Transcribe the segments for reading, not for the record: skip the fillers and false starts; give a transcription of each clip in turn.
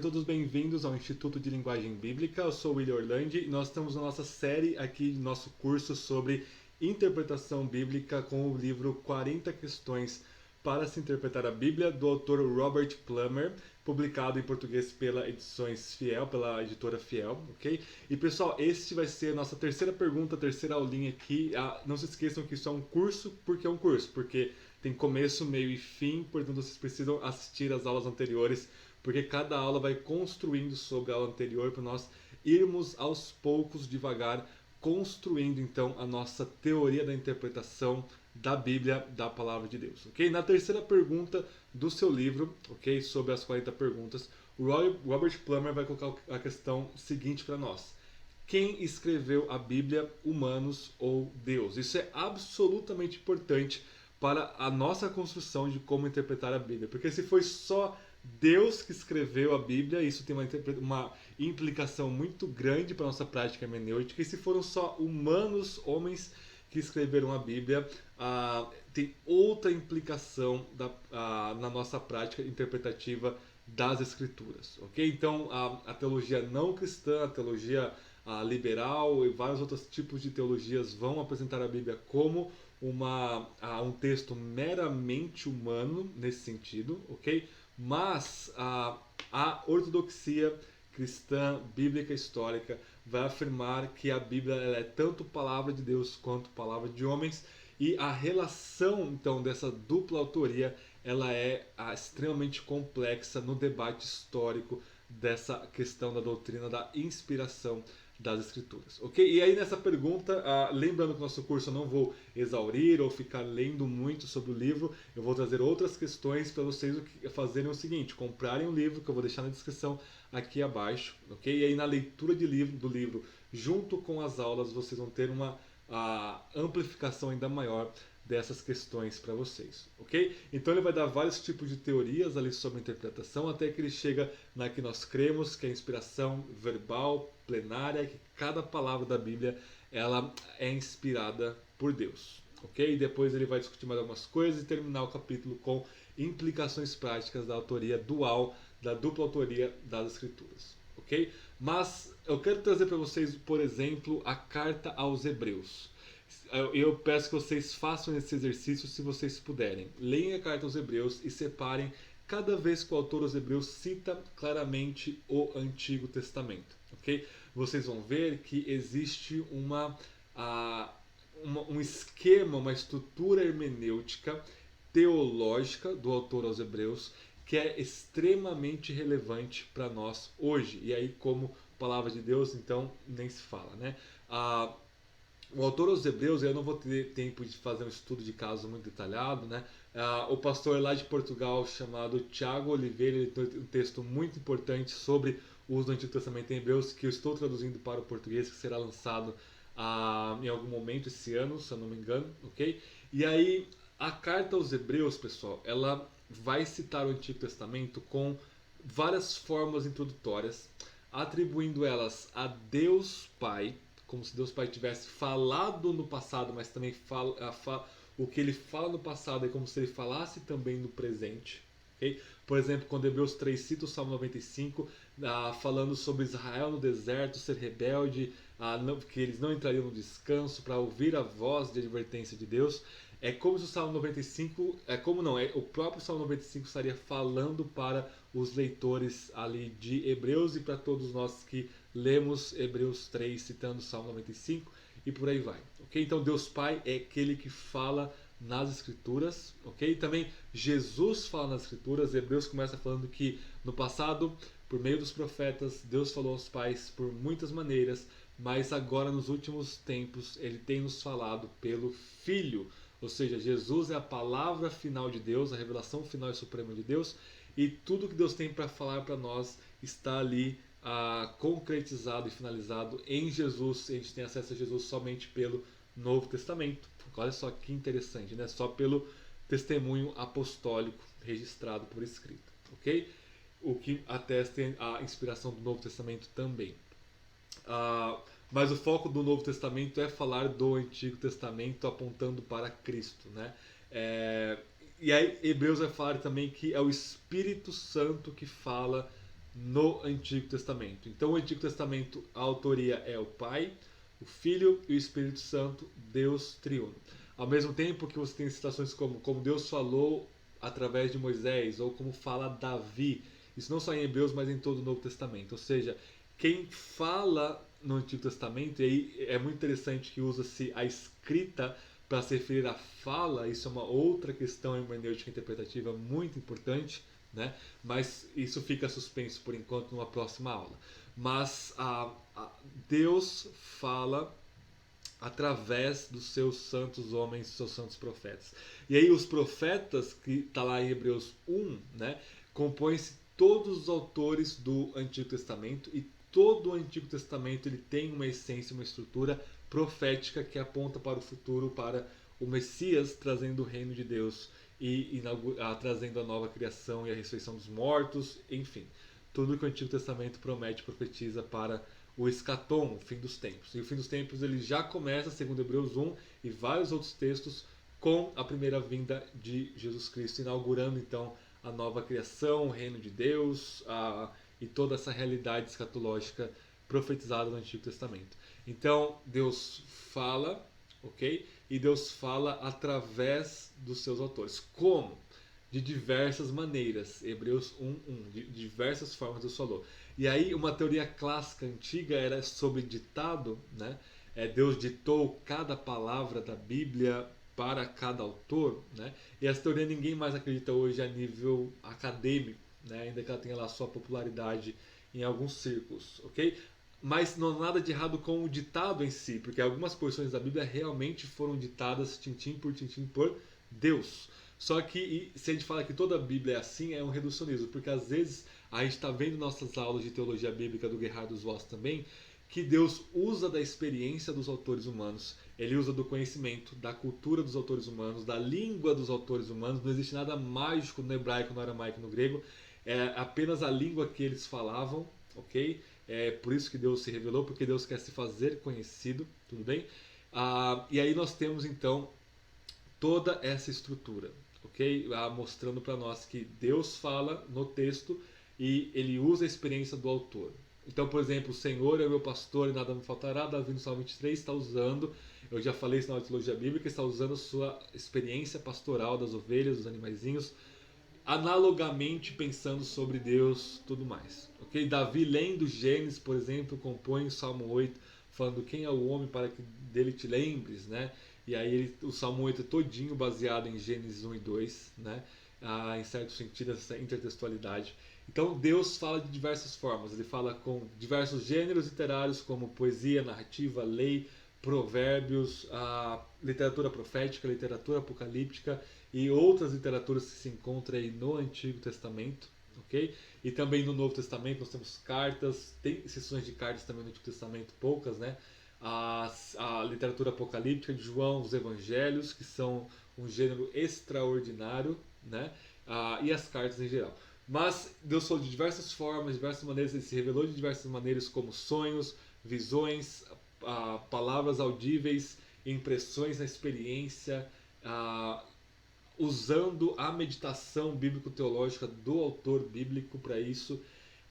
todos bem-vindos ao Instituto de Linguagem Bíblica. Eu sou o William Orlandi e nós estamos na nossa série aqui, nosso curso sobre interpretação bíblica com o livro 40 Questões para se Interpretar a Bíblia, do autor Robert Plummer, publicado em português pela Edições Fiel, pela editora Fiel, ok? E pessoal, este vai ser a nossa terceira pergunta, terceira aulinha aqui. Não se esqueçam que isso é um curso, porque é um curso, porque tem começo, meio e fim, portanto vocês precisam assistir às aulas anteriores, porque cada aula vai construindo sobre a aula anterior para nós irmos aos poucos, devagar, construindo então a nossa teoria da interpretação da Bíblia, da Palavra de Deus, ok? Na terceira pergunta do seu livro, ok, sobre as 40 perguntas, o Robert Plummer vai colocar a questão seguinte para nós: quem escreveu a Bíblia, humanos ou Deus? Isso é absolutamente importante para a nossa construção de como interpretar a Bíblia, porque se foi só Deus que escreveu a Bíblia, isso tem uma implicação muito grande para a nossa prática hermenêutica, e se foram só humanos, homens, que escreveram a Bíblia, tem outra implicação na nossa prática interpretativa das Escrituras, ok? Então a teologia não cristã, a teologia liberal e vários outros tipos de teologias vão apresentar a Bíblia como um texto meramente humano nesse sentido, ok? Mas a ortodoxia cristã, bíblica, histórica, vai afirmar que a Bíblia ela é tanto palavra de Deus quanto palavra de homens, e a relação então dessa dupla autoria ela é extremamente complexa no debate histórico dessa questão da doutrina da inspiração das Escrituras, ok? E aí nessa pergunta, lembrando que o nosso curso eu não vou exaurir ou ficar lendo muito sobre o livro, eu vou trazer outras questões para vocês fazerem o seguinte: comprarem o livro, que eu vou deixar na descrição aqui abaixo, ok? E aí na leitura do livro, junto com as aulas, vocês vão ter uma amplificação ainda maior dessas questões para vocês, ok? Então ele vai dar vários tipos de teorias ali sobre interpretação, até que ele chega na que nós cremos, que é a inspiração verbal, plenária, que cada palavra da Bíblia ela é inspirada por Deus, ok? E depois ele vai discutir mais algumas coisas e terminar o capítulo com implicações práticas da autoria dual, da dupla autoria das Escrituras, ok? Mas eu quero trazer para vocês, por exemplo, a carta aos Hebreus. Eu peço que vocês façam esse exercício se vocês puderem. Leiam a carta aos Hebreus e separem cada vez que o autor aos Hebreus cita claramente o Antigo Testamento, ok? Vocês vão ver que existe um esquema, uma estrutura hermenêutica teológica do autor aos Hebreus que é extremamente relevante para nós hoje. E aí, como palavra de Deus, então nem se fala, né? O autor aos Hebreus, eu não vou ter tempo de fazer um estudo de caso muito detalhado, né? O pastor lá de Portugal, chamado Tiago Oliveira, ele tem um texto muito importante sobre o uso do Antigo Testamento em Hebreus, que eu estou traduzindo para o português, que será lançado em algum momento esse ano, se eu não me engano, ok? E aí, a carta aos Hebreus, pessoal, ela vai citar o Antigo Testamento com várias formas introdutórias, atribuindo elas a Deus Pai, como se Deus Pai tivesse falado no passado, mas também o que ele fala no passado é como se ele falasse também no presente. Okay? Por exemplo, quando Hebreus 3 cita o Salmo 95, falando sobre Israel no deserto, ser rebelde, que eles não entrariam no descanso para ouvir a voz de advertência de Deus, é como se o Salmo 95, o próprio Salmo 95 estaria falando para os leitores ali de Hebreus e para todos nós que lemos Hebreus 3 citando o Salmo 95 e por aí vai, ok? Então Deus Pai é aquele que fala nas Escrituras, ok? Também Jesus fala nas Escrituras. Hebreus começa falando que no passado, por meio dos profetas, Deus falou aos pais por muitas maneiras, mas agora nos últimos tempos ele tem nos falado pelo Filho. Ou seja, Jesus é a palavra final de Deus, a revelação final e suprema de Deus, e tudo que Deus tem para falar para nós está ali concretizado e finalizado em Jesus. A gente tem acesso a Jesus somente pelo Novo Testamento. Olha só que interessante, né? Só pelo testemunho apostólico registrado por escrito, ok? O que atesta a inspiração do Novo Testamento também. Mas o foco do Novo Testamento é falar do Antigo Testamento apontando para Cristo, né? E aí Hebreus vai falar também que é o Espírito Santo que fala no Antigo Testamento. Então, o Antigo Testamento, a autoria é o Pai, o Filho e o Espírito Santo, Deus triuno. Ao mesmo tempo que você tem citações como Deus falou através de Moisés, ou como fala Davi, isso não só em Hebreus, mas em todo o Novo Testamento. Ou seja, quem fala no Antigo Testamento, e aí é muito interessante que usa-se a escrita para se referir à fala, isso é uma outra questão hermenêutica interpretativa muito importante, né? Mas isso fica suspenso por enquanto numa próxima aula. Mas Deus fala através dos seus santos homens, dos seus santos profetas. E aí os profetas, que está lá em Hebreus 1, né, compõem-se todos os autores do Antigo Testamento, e todo o Antigo Testamento ele tem uma essência, uma estrutura profética que aponta para o futuro, para o Messias trazendo o reino de Deus e trazendo a nova criação e a ressurreição dos mortos, enfim. Tudo que o Antigo Testamento promete e profetiza para o escatom, o fim dos tempos. E o fim dos tempos ele já começa, segundo Hebreus 1 e vários outros textos, com a primeira vinda de Jesus Cristo, inaugurando então a nova criação, o reino de Deus e toda essa realidade escatológica profetizada no Antigo Testamento. Então, Deus fala, ok? E Deus fala através dos seus autores. Como? De diversas maneiras. Hebreus 1:1. De diversas formas Deus falou. E aí, uma teoria clássica antiga era sobre ditado, né? Deus ditou cada palavra da Bíblia para cada autor, né? E essa teoria ninguém mais acredita hoje a nível acadêmico, né? Ainda que ela tenha lá sua popularidade em alguns círculos, ok? Mas não há nada de errado com o ditado em si, porque algumas porções da Bíblia realmente foram ditadas tintim por Deus. Só que se a gente fala que toda a Bíblia é assim, é um reducionismo, porque às vezes a gente está vendo nossas aulas de teologia bíblica do Gerhard dos Voss também, que Deus usa da experiência dos autores humanos, ele usa do conhecimento, da cultura dos autores humanos, da língua dos autores humanos. Não existe nada mágico no hebraico, no aramaico, no grego, é apenas a língua que eles falavam, ok? É por isso que Deus se revelou, porque Deus quer se fazer conhecido, tudo bem? E aí nós temos então toda essa estrutura, ok? Mostrando para nós que Deus fala no texto e ele usa a experiência do autor. Então, por exemplo, o Senhor é o meu pastor e nada me faltará, Davi no Salmo 23 está usando, eu já falei isso na teologia bíblica, está usando a sua experiência pastoral das ovelhas, dos animaizinhos, analogamente pensando sobre Deus, tudo mais. Ok? Davi, lendo Gênesis, por exemplo, compõe o Salmo 8, falando quem é o homem para que dele te lembres, né? E aí o Salmo 8 é todinho baseado em Gênesis 1 e 2, né? Em certo sentido, essa intertextualidade. Então Deus fala de diversas formas. Ele fala com diversos gêneros literários, como poesia, narrativa, lei, provérbios, literatura profética, literatura apocalíptica e outras literaturas que se encontram aí no Antigo Testamento, ok? E também no Novo Testamento nós temos cartas, tem seções de cartas também no Antigo Testamento, poucas, né? A literatura apocalíptica de João, os Evangelhos, que são um gênero extraordinário, né? E as cartas em geral. Mas Deus falou de diversas formas, de diversas maneiras, ele se revelou de diversas maneiras, como sonhos, visões, palavras audíveis, impressões na experiência, usando a meditação bíblico-teológica do autor bíblico para isso.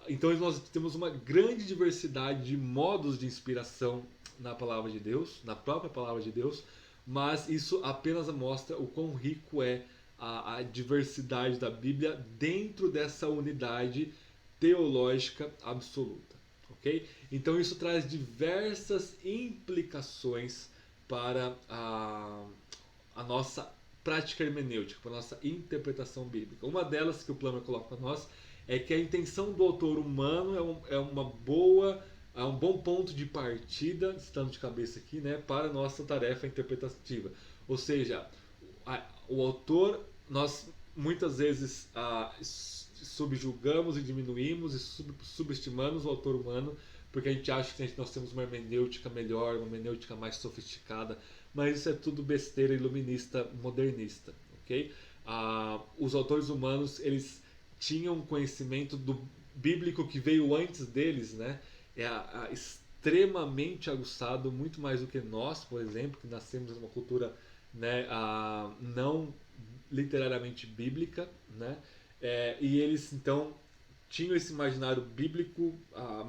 Então nós temos uma grande diversidade de modos de inspiração na palavra de Deus, na própria palavra de Deus, mas isso apenas mostra o quão rico é a diversidade da Bíblia dentro dessa unidade teológica absoluta, ok? Então isso traz diversas implicações para a nossa prática hermenêutica, para a nossa interpretação bíblica. Uma delas que o Plummer coloca para nós é que a intenção do autor humano é um bom ponto de partida, estando de cabeça aqui, né, para a nossa tarefa interpretativa. Ou seja, o autor, nós muitas vezes subjugamos e diminuímos e subestimamos o autor humano, porque a gente acha que nós temos uma hermenêutica melhor, uma hermenêutica mais sofisticada, mas isso é tudo besteira iluminista, modernista, ok? Os autores humanos, eles tinham conhecimento do bíblico que veio antes deles, né? Extremamente aguçado, muito mais do que nós, por exemplo, que nascemos numa cultura, né, não literariamente bíblica, né? E eles então tinham esse imaginário bíblico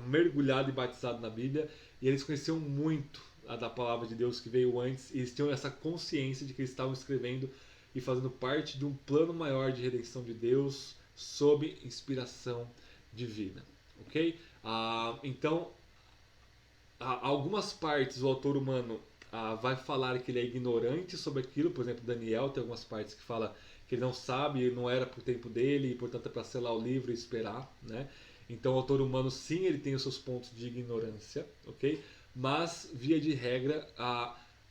mergulhado e batizado na Bíblia, e eles conheciam muito da palavra de Deus que veio antes, e eles tinham essa consciência de que eles estavam escrevendo e fazendo parte de um plano maior de redenção de Deus sob inspiração divina, ok? Então, algumas partes o autor humano vai falar que ele é ignorante sobre aquilo. Por exemplo, Daniel tem algumas partes que fala que ele não sabe, não era pro tempo dele, e portanto é para selar o livro e esperar, né? Então o autor humano sim, ele tem os seus pontos de ignorância, ok? Mas via de regra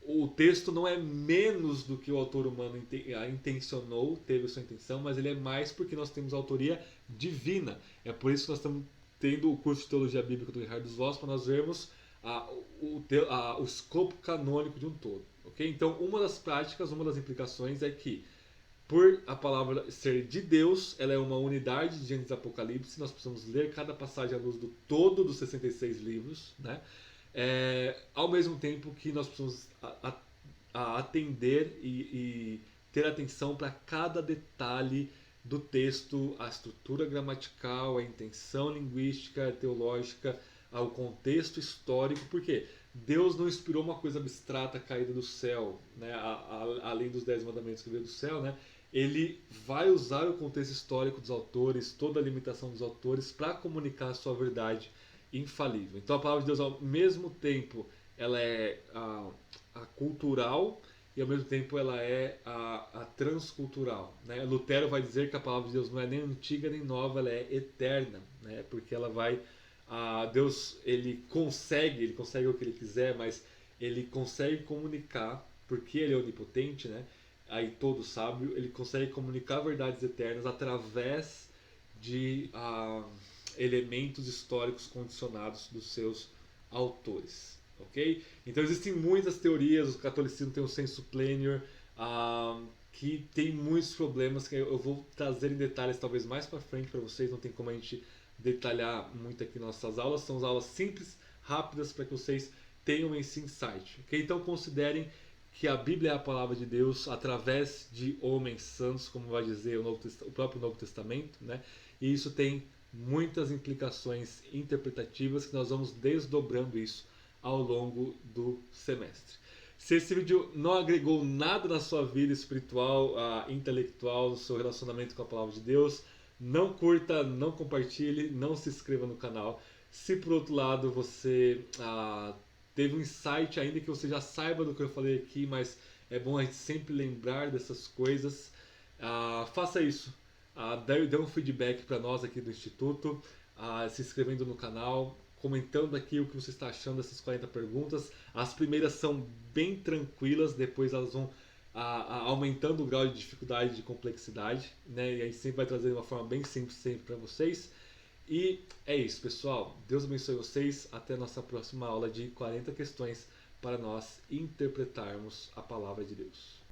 o texto não é menos do que o autor humano intencionou, teve a sua intenção, mas ele é mais porque nós temos autoria divina. É por isso que nós estamos tendo o curso de Teologia Bíblica do Ricardo Voss, para nós vermos o escopo canônico de um todo. Okay? Então, uma das práticas, uma das implicações é que, por a palavra ser de Deus, ela é uma unidade de Gênesis e Apocalipse. Nós precisamos ler cada passagem à luz do todo dos 66 livros, né? Ao mesmo tempo que nós precisamos atender e ter atenção para cada detalhe do texto, a estrutura gramatical, a intenção linguística, teológica, ao contexto histórico, porque Deus não inspirou uma coisa abstrata caída do céu, né? Além dos 10 mandamentos que veio do céu, né? Ele vai usar o contexto histórico dos autores, toda a limitação dos autores, para comunicar a sua verdade infalível. Então a palavra de Deus, ao mesmo tempo, ela é a cultural e ao mesmo tempo ela é a transcultural, né? Lutero vai dizer que a palavra de Deus não é nem antiga nem nova, ela é eterna, né? Porque ela vai Deus, ele consegue o que ele quiser, mas ele consegue comunicar, porque ele é onipotente, né? Aí todo sábio, ele consegue comunicar verdades eternas através de elementos históricos condicionados dos seus autores, ok? Então existem muitas teorias. O catolicismo tem um sensu plenior, que tem muitos problemas que eu vou trazer em detalhes talvez mais para frente para vocês. Não tem como a gente detalhar muito aqui nossas aulas. São aulas simples, rápidas, para que vocês tenham esse insight, ok? Então considerem que a Bíblia é a palavra de Deus através de homens santos, como vai dizer o próprio Novo Testamento, né? E isso tem muitas implicações interpretativas que nós vamos desdobrando isso ao longo do semestre. Se esse vídeo não agregou nada na sua vida espiritual, intelectual, no seu relacionamento com a palavra de Deus, não curta, não compartilhe, não se inscreva no canal. Se por outro lado você teve um insight, ainda que você já saiba do que eu falei aqui, mas é bom a gente sempre lembrar dessas coisas, faça isso. Dê um feedback para nós aqui do Instituto, se inscrevendo no canal, comentando aqui o que você está achando dessas 40 perguntas. As primeiras são bem tranquilas, depois elas vão aumentando o grau de dificuldade e de complexidade, né? E a gente sempre vai trazer de uma forma bem simples sempre para vocês. E é isso, pessoal. Deus abençoe vocês. Até a nossa próxima aula de 40 questões para nós interpretarmos a palavra de Deus.